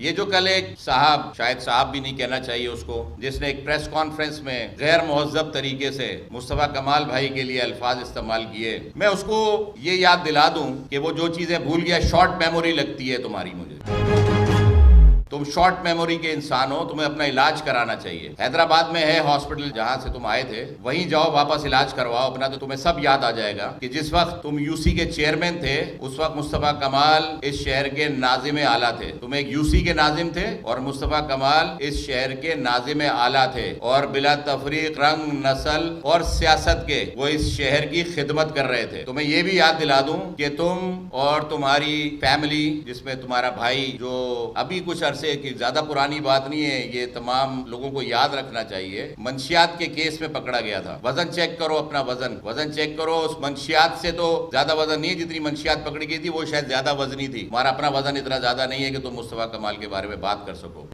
یہ جو کل ایک صاحب، شاید صاحب بھی نہیں کہنا چاہیے اس کو، جس نے ایک پریس کانفرنس میں غیر مہذب طریقے سے مصطفیٰ کمال بھائی کے لیے الفاظ استعمال کیے، میں اس کو یہ یاد دلا دوں کہ وہ جو چیزیں بھول گیا، شارٹ میموری لگتی ہے تمہاری مجھے۔ تم شارٹ میموری کے انسان ہو، تمہیں اپنا علاج کرانا چاہیے۔ حیدرآباد میں ہے ہاسپٹل جہاں سے تم آئے تھے، وہیں جاؤ، واپس علاج کرواؤ اپنا، تو تمہیں سب یاد آ جائے گا کہ جس وقت تم یو سی کے چیئرمین تھے اس وقت مصطفیٰ کمال اس شہر کے ناظم اعلیٰ تھے۔ تم ایک یو سی کے ناظم تھے اور مصطفیٰ کمال اس شہر کے ناظم اعلیٰ تھے، اور بلا تفریق رنگ، نسل اور سیاست کے وہ اس شہر کی خدمت کر رہے تھے۔ تمہیں یہ بھی یاد دلا دوں کہ تم اور تمہاری فیملی، جس میں تمہارا بھائی جو ابھی کچھ عرصے کی زیادہ پرانی بات نہیں ہے، یہ تمام لوگوں کو یاد رکھنا چاہیے، منشیات کے کیس میں پکڑا گیا تھا۔ وزن چیک کرو، اپنا وزن چیک کرو، اس منشیات سے تو زیادہ وزن نہیں ہے، جتنی منشیات پکڑی گئی تھی وہ شاید زیادہ وزنی تھی۔ تمہارا اپنا وزن اتنا زیادہ نہیں ہے کہ تم مصطفیٰ کمال کے بارے میں بات کر سکو۔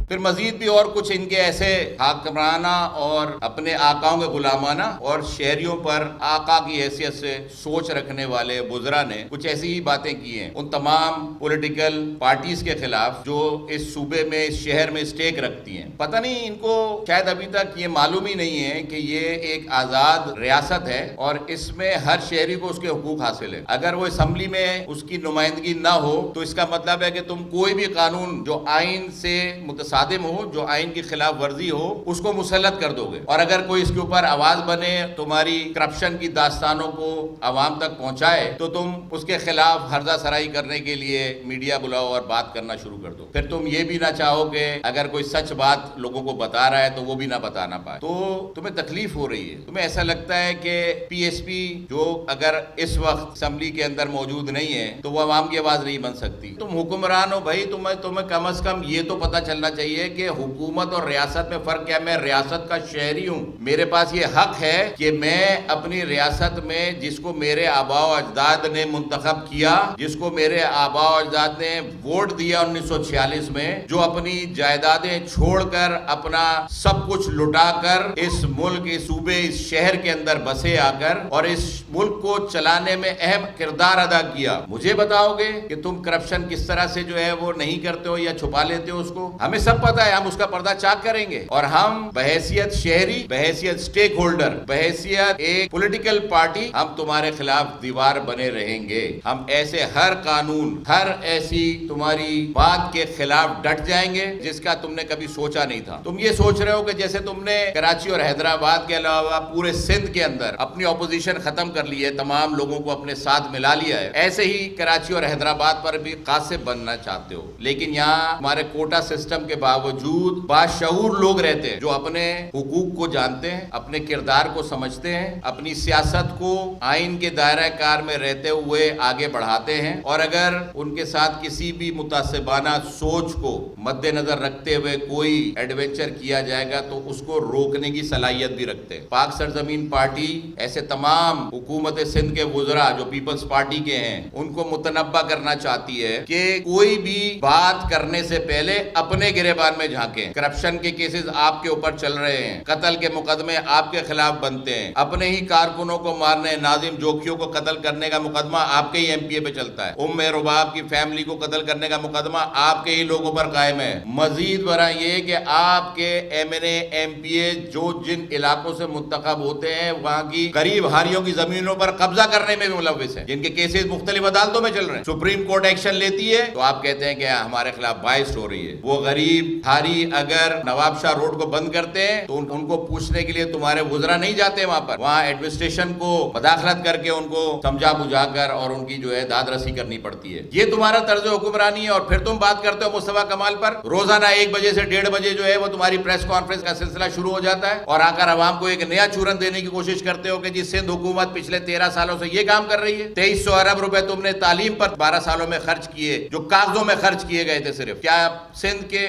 پھر مزید بھی اور کچھ ان کے ایسے حاکمرانہ اور اپنے آقاؤں کے غلامانہ اور شہریوں پر آقا کی حیثیت سے سوچ رکھنے والے وزراء نے کچھ ایسی ہی باتیں کی ہیں ان تمام پولیٹیکل پارٹیز کے خلاف جو اس صوبے میں، اس شہر میں اسٹیک رکھتی ہیں۔ پتہ نہیں ان کو شاید ابھی تک یہ معلوم ہی نہیں ہے کہ یہ ایک آزاد ریاست ہے اور اس میں ہر شہری کو اس کے حقوق حاصل ہے۔ اگر وہ اسمبلی میں اس کی نمائندگی نہ ہو تو اس کا مطلب ہے کہ تم کوئی بھی قانون جو آئین سے متصادم ہو، جو آئین کی خلاف ورزی ہو، اس کو مسلط کر دو گے، اور اگر کوئی اس کے اوپر آواز بنے، تمہاری کرپشن کی داستانوں کو عوام تک پہنچائے، تو تم اس کے خلاف ہرزہ سرائی کرنے کے لیے میڈیا بلاؤ اور بات کرنا شروع کر دو۔ پھر تم یہ بھی نہ چاہو کہ اگر کوئی سچ بات لوگوں کو بتا رہا ہے تو وہ بھی نہ بتانا پائے، تو تمہیں تکلیف ہو رہی ہے۔ تمہیں ایسا لگتا ہے کہ پی ایس پی جو اگر اس وقت اسمبلی کے اندر موجود نہیں ہے تو وہ عوام کی آواز نہیں بن سکتی۔ تم حکمران ہو بھائی، تمہیں کم از کم یہ تو پتہ چلنا چاہیے کہ حکومت اور ریاست میں فرق کیا ہے۔ میں ریاست کا شہری ہوں، میرے پاس یہ حق ہے کہ میں اپنی ریاست میں جس کو میرے آباء و اجداد نے منتخب کیا، جس کو میرے آباء و اجداد نے ووٹ دیا 1946 میں، جو اپنی جائیدادیں چھوڑ کر، اپنا سب کچھ لٹا کر اس ملک، اس صوبے، اس شہر کے اندر بسے آ کر اور اس ملک کو چلانے میں اہم کردار ادا کیا، مجھے بتاؤ گے کہ تم کرپشن کس طرح سے جو ہے وہ نہیں کرتے ہو یا چھپا لیتے ہو؟ اس کو ہمیں سب پتا ہے، ہم اس کا پردہ چاک کریں گے، اور ہم بحیثیت شہری، بحیثیت سٹیک ہولڈر، بحیثیت ایک پولیٹیکل پارٹی، ہم تمہارے خلاف دیوار بنے رہیں گے۔ ہم ایسے ہر قانون، ہر ایسی تمہاری بات کے خلاف ڈٹ جائیں گے جس کا تم نے کبھی سوچا نہیں تھا۔ تم یہ سوچ رہے ہو کہ جیسے تم نے کراچی اور حیدرآباد کے علاوہ پورے سندھ کے اندر اپنی اپوزیشن ختم کر لی ہے، تمام لوگوں کو اپنے ساتھ ملا لیا ہے، ایسے ہی کراچی اور حیدرآباد پر بھی قاصب بننا چاہتے ہو۔ لیکن یہاں ہمارے کوٹا سسٹم کے باوجود باشعور لوگ رہتے ہیں جو اپنے حقوق کو جانتے ہیں، اپنے کردار کو سمجھتے ہیں، اپنی سیاست کو آئین کے دائرہ کار میں رہتے ہوئے آگے بڑھاتے ہیں، اور اگر ان کے ساتھ کسی بھی متعصبانہ سوچ کو مد نظر رکھتے ہوئے کوئی ایڈونچر کیا جائے گا تو اس کو روکنے کی صلاحیت بھی رکھتے ہیں۔ پاک سرزمین پارٹی ایسے تمام حکومت سندھ کے وزراء جو پیپلز پارٹی کے ہیں ان کو متنبہ کرنا چاہتی ہے کہ کوئی بھی بات کرنے سے پہلے اپنے گریبان میں جھانکیں۔ کرپشن کے کیسز آپ کے اوپر چل رہے ہیں، قتل کے مقدمے آپ کے خلاف بنتے ہیں، اپنے ہی کارکنوں کو مارنے، ناظم جوکھیوں کو قتل کرنے کا مقدمہ آپ کے ہی ایم پی اے پہ چلتا ہے، رباب کی فیملی کو قتل کرنے کا مقدمہ آپ کے ہی لوگوں پر قائم ہے۔ مزید برآں یہ کہ آپ کے ایم این اے، ایم پی اے جو جن علاقوں سے منتخب ہوتے ہیں وہاں کی غریب ہاریوں کی زمینوں پر قبضہ کرنے میں بھی ملوث ہیں، جن کے کیسز مختلف عدالتوں میں چل رہے ہیں۔ سپریم کورٹ ایکشن لیتی ہے تو آپ کہتے ہیں کہ ہمارے خلاف بائسڈ ہو رہی ہے۔ وہ غریب ہاری اگر نواب شاہ روڈ کو بند کرتے ہیں تو ان کو پوچھنے کے لیے تمہارے وزراء نہیں جاتے وہاں پر، وہاں ایڈمنسٹریشن کو مداخلت کر کے ان کو سمجھا بجھا کر اور ان کی جو ہے داد رسی کرنی پڑتی ہے۔ یہ تمہارا طرز حکمرانی ہے، اور پھر تم بات کرتے ہو مصطفیٰ کمال پر۔ روزانہ 1 بجے سے 1:30 بجے جو ہے وہ تمہاری پریس کانفرنس کا سلسلہ شروع ہو جاتا ہے، اور آ کر عوام کو ایک نیا چورن دینے کی کوشش کرتے ہو کہ جی سندھ حکومت پچھلے 13 سالوں سے یہ کام کر رہی ہے۔ 2300 ارب روپے تم نے تعلیم پر 12 سالوں میں خرچ کیے، جو کاغذوں میں خرچ کیے گئے تھے صرف۔ کیا سندھ کے